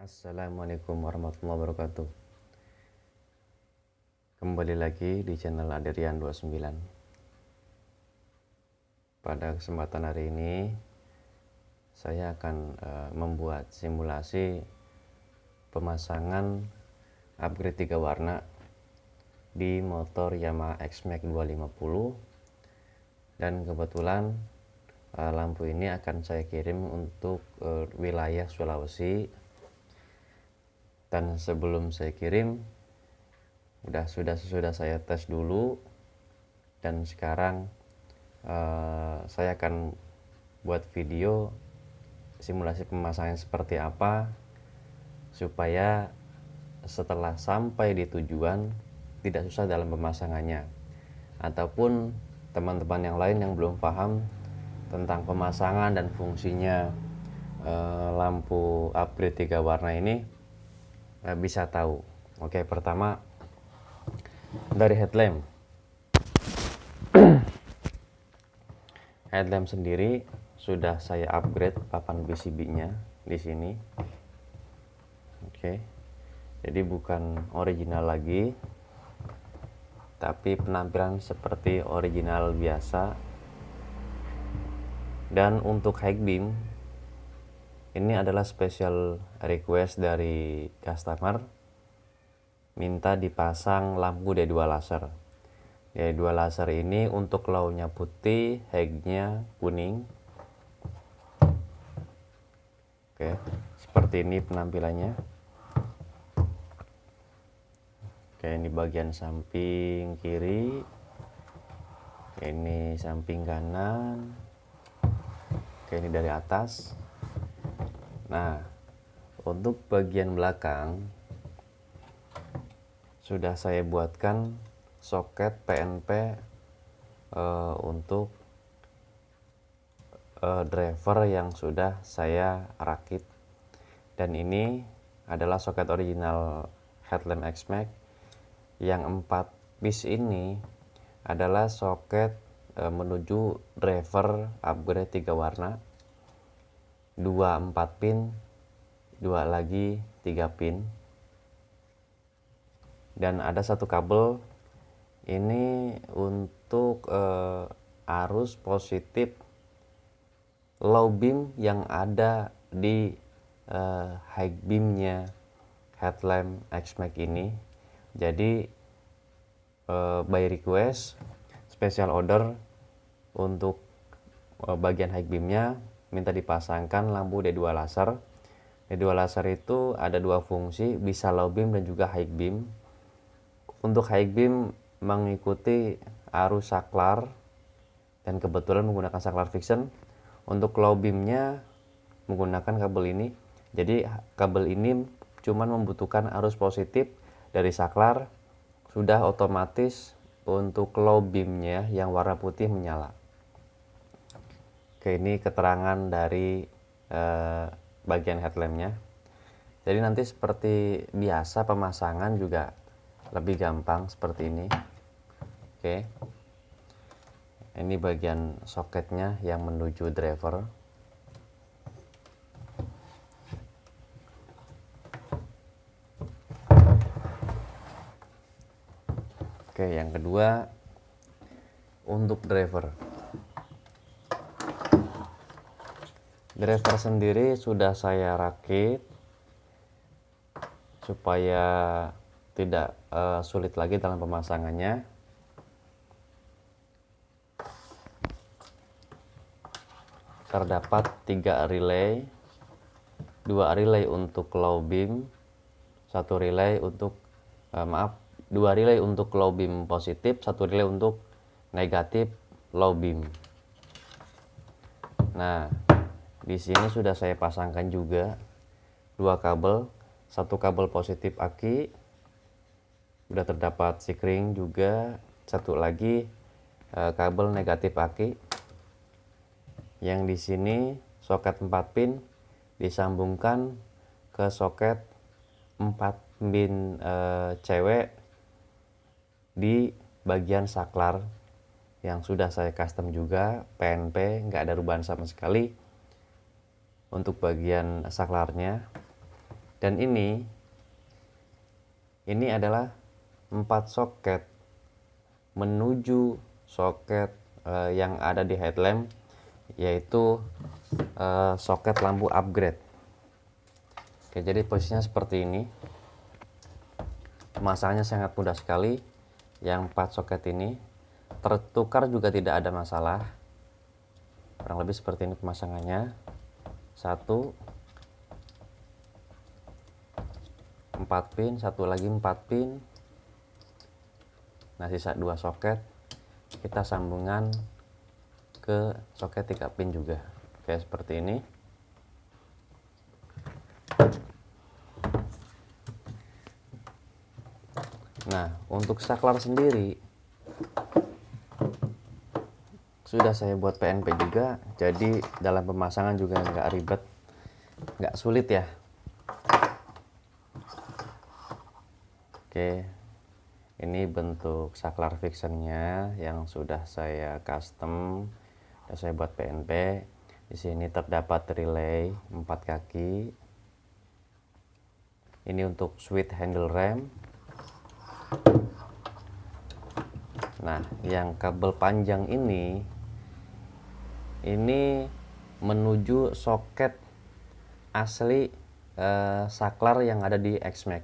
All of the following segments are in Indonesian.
Assalamualaikum warahmatullahi wabarakatuh. Kembali lagi di channel Aderian 29. Pada kesempatan hari ini saya akan membuat simulasi pemasangan upgrade 3 warna di motor Yamaha X-Max 250, dan kebetulan lampu ini akan saya kirim untuk wilayah Sulawesi. Dan sebelum saya kirim sudah saya tes dulu, dan sekarang saya akan buat video simulasi pemasangan seperti apa supaya setelah sampai di tujuan tidak susah dalam pemasangannya, ataupun teman-teman yang lain yang belum paham tentang pemasangan dan fungsinya lampu upgrade 3 warna ini bisa tahu. Oke, pertama dari headlamp. Headlamp sendiri sudah saya upgrade papan PCB-nya di sini. Oke. Jadi bukan original lagi, tapi penampilan seperti original biasa. Dan untuk high beam ini adalah special request dari customer, minta dipasang lampu D2 laser. D2 laser ini untuk low-nya putih, high-nya kuning. Oke, seperti ini penampilannya. Oke, ini bagian samping kiri. Ini samping kanan. Oke, ini dari atas. Nah, untuk bagian belakang sudah saya buatkan soket PNP untuk driver yang sudah saya rakit. Dan ini adalah soket original headlamp X-Max. Yang 4 piece ini adalah soket menuju driver upgrade 3 warna. 2 4 pin, 2 lagi 3 pin. Dan ada satu kabel ini untuk arus positif low beam yang ada di high beamnya headlamp X-Max ini. Jadi by request special order untuk bagian high beamnya minta dipasangkan lampu D2 laser. D2 laser itu ada 2 fungsi, bisa low beam dan juga high beam. Untuk high beam mengikuti arus saklar dan kebetulan menggunakan saklar fiction. Untuk low beamnya menggunakan kabel ini. Jadi kabel ini cuma membutuhkan arus positif dari saklar, sudah otomatis untuk low beamnya yang warna putih menyala. Oke, ini keterangan dari bagian headlampnya. Jadi nanti seperti biasa pemasangan juga lebih gampang seperti ini. Oke, ini bagian soketnya yang menuju driver. Oke, yang kedua untuk driver. Driver sendiri sudah saya rakit supaya tidak sulit lagi dalam pemasangannya. Terdapat 3 relay, 2 relay untuk low beam, 1 relay untuk 2 relay untuk low beam positif, 1 relay untuk negatif low beam. Nah, di sini sudah saya pasangkan juga 2 kabel, 1 kabel positif aki, sudah terdapat sikring juga, 1 lagi kabel negatif aki. Yang di sini soket 4 pin disambungkan ke soket 4 pin cewek di bagian saklar yang sudah saya custom juga, PNP, nggak ada perubahan sama sekali untuk bagian saklarnya. Dan ini adalah 4 soket menuju soket yang ada di headlamp, yaitu soket lampu upgrade. Oke, jadi posisinya seperti ini. Pemasangannya sangat mudah sekali. Yang 4 soket ini tertukar juga tidak ada masalah. Kurang lebih seperti ini pemasangannya. 1 4 pin, satu lagi 4 pin. Nah, sisa 2 soket kita sambungan ke soket 3 pin juga. Kayak seperti ini. Nah, untuk saklar sendiri sudah saya buat PNP juga, jadi dalam pemasangan juga nggak ribet, nggak sulit ya. Oke, ini bentuk saklar fixennya yang sudah saya custom, dan saya buat PNP. Di sini terdapat relay 4 kaki. Ini untuk switch handle rem. Nah, yang kabel panjang ini menuju soket asli saklar yang ada di X-Max.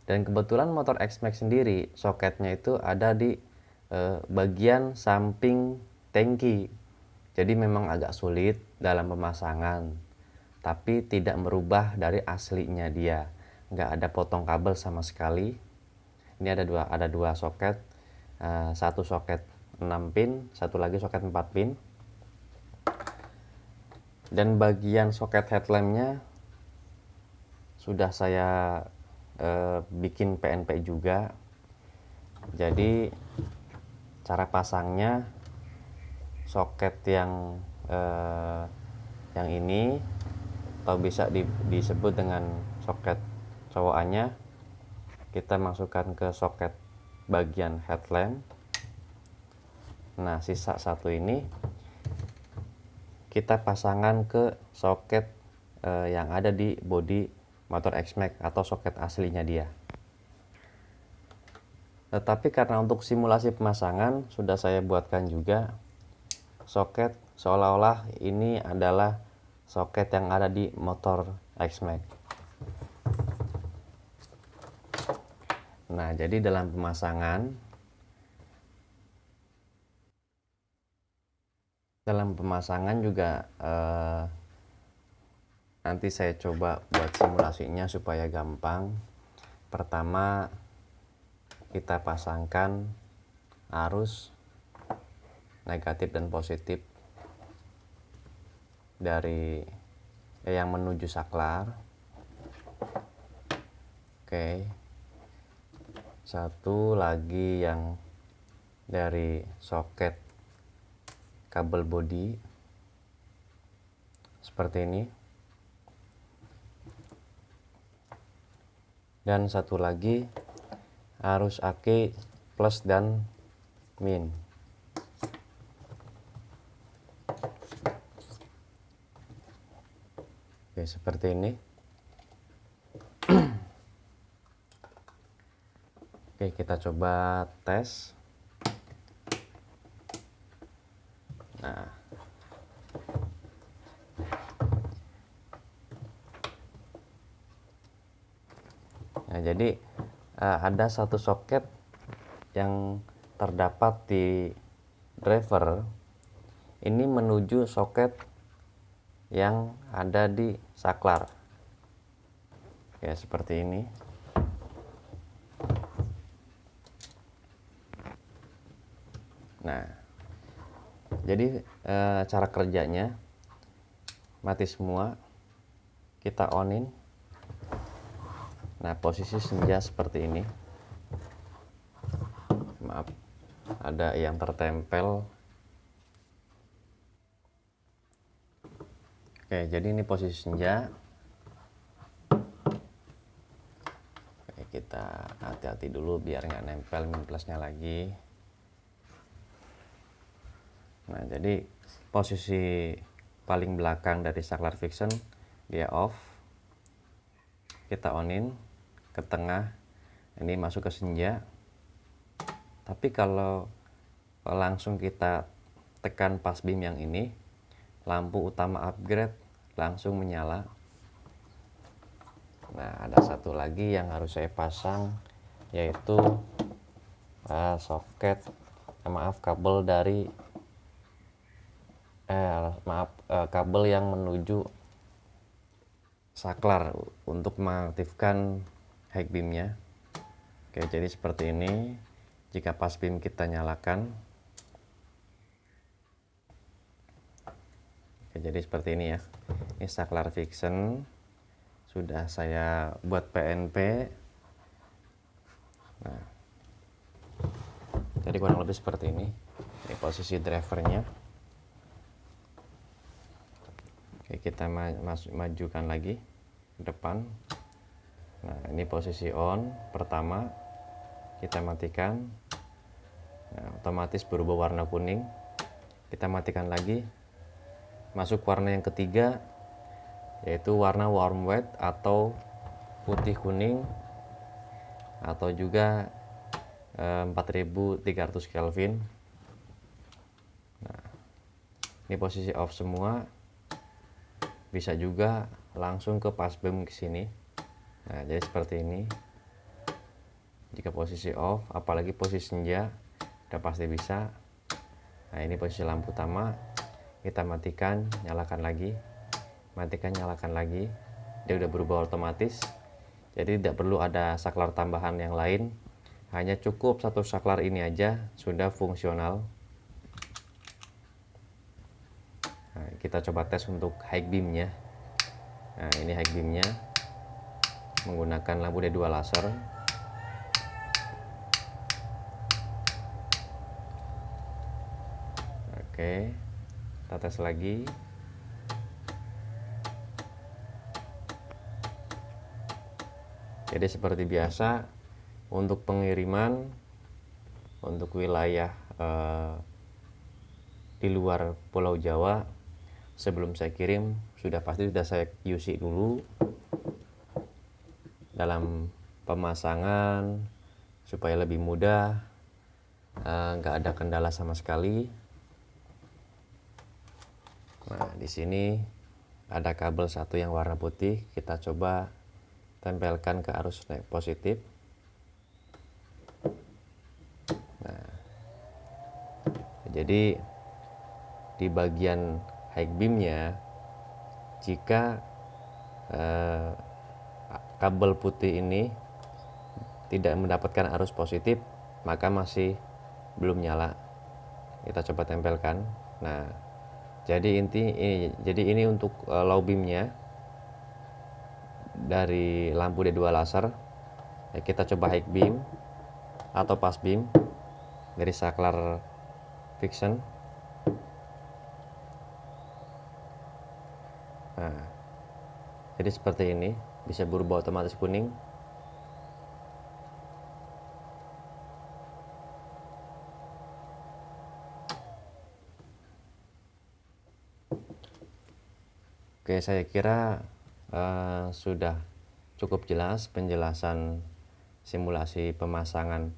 Dan kebetulan motor X-Max sendiri soketnya itu ada di bagian samping tangki. Jadi memang agak sulit dalam pemasangan, tapi tidak merubah dari aslinya dia. Nggak ada potong kabel sama sekali. Ini ada dua soket, satu soket 6 pin, satu lagi soket 4 pin. Dan bagian soket headlampnya sudah saya bikin PNP juga. Jadi cara pasangnya, soket yang ini atau bisa disebut dengan soket cowokannya, kita masukkan ke soket bagian headlamp. Nah, sisa satu ini kita pasangkan ke soket yang ada di bodi motor X-Max atau soket aslinya dia. Tetapi karena untuk simulasi pemasangan sudah saya buatkan juga soket seolah-olah ini adalah soket yang ada di motor X-Max. Nah, jadi dalam pemasangan juga nanti saya coba buat simulasinya supaya gampang. Pertama, kita pasangkan arus negatif dan positif dari yang menuju saklar. Oke. Satu lagi yang dari soket kabel bodi seperti ini. Dan satu lagi arus aki plus dan min. Oke, seperti ini. Oke, kita coba tes. Nah, jadi ada satu soket yang terdapat di driver ini menuju soket yang ada di saklar. Ya, seperti ini. Nah, jadi cara kerjanya mati semua, kita onin. Nah, posisi senja seperti ini. Maaf, ada yang tertempel. Oke, jadi ini posisi senja. Oke, kita hati-hati dulu biar nggak nempel min plusnya lagi. Nah, jadi posisi paling belakang dari saklar fiction dia off. kita onin ke tengah, ini masuk ke senja. Tapi kalau langsung kita tekan pass beam yang ini, lampu utama upgrade langsung menyala. Nah, ada satu lagi yang harus saya pasang, yaitu kabel dari kabel yang menuju saklar untuk mengaktifkan high beamnya. Oke, jadi seperti ini. Jika pass beam kita nyalakan, oke, jadi seperti ini ya. Ini saklar fiction sudah saya buat PNP. Nah, jadi kurang lebih seperti ini. Ini posisi drivernya. Oke, kita majukan lagi ke depan. Nah, ini posisi on pertama, kita matikan. Nah, otomatis berubah warna kuning. Kita matikan lagi. Masuk warna yang ketiga, yaitu warna warm white atau putih kuning, atau juga 4300 Kelvin. Nah, ini posisi off semua. Bisa juga langsung ke pass beam ke sini. Nah, jadi seperti ini. Jika posisi off, apalagi posisi senja, udah pasti bisa. Nah, ini posisi lampu utama. Kita matikan, nyalakan lagi. Matikan, nyalakan lagi. Dia udah berubah otomatis. Jadi tidak perlu ada saklar tambahan yang lain. Hanya cukup satu saklar ini aja sudah fungsional. Nah, kita coba tes untuk high beamnya. Nah, ini high beamnya menggunakan lampu D2 laser. Oke, kita tes lagi. Jadi seperti biasa, untuk pengiriman untuk wilayah di luar Pulau Jawa, sebelum saya kirim sudah saya QC dulu dalam pemasangan supaya lebih mudah, nggak ada kendala sama sekali. Nah, di sini ada kabel satu yang warna putih, kita coba tempelkan ke arus positif. Nah, jadi di bagian high beamnya, jika kabel putih ini tidak mendapatkan arus positif, maka masih belum nyala. Kita coba tempelkan. Nah, jadi ini untuk low beamnya dari lampu D2 laser. Ya, kita coba high beam atau pass beam dari saklar fiction. Nah, jadi seperti ini, bisa berubah otomatis kuning. Oke, saya kira sudah cukup jelas penjelasan simulasi pemasangan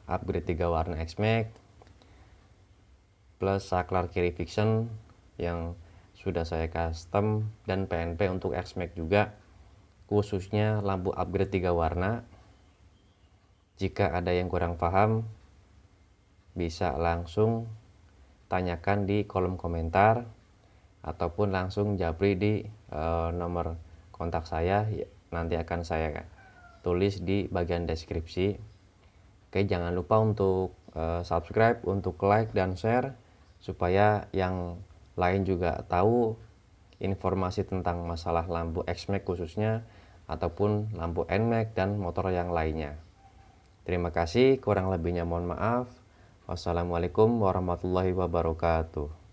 upgrade 3 warna XMAX plus saklar kiri fiction yang sudah saya custom, dan PNP untuk XMAX juga, khususnya lampu upgrade 3 warna. Jika ada yang kurang paham, bisa langsung tanyakan di kolom komentar ataupun langsung japri di nomor kontak saya, nanti akan saya tulis di bagian deskripsi. Oke, jangan lupa untuk subscribe, untuk like dan share supaya yang lain juga tahu informasi tentang masalah lampu XMAX khususnya, ataupun lampu NMAX dan motor yang lainnya. Terima kasih, kurang lebihnya mohon maaf. Wassalamualaikum warahmatullahi wabarakatuh.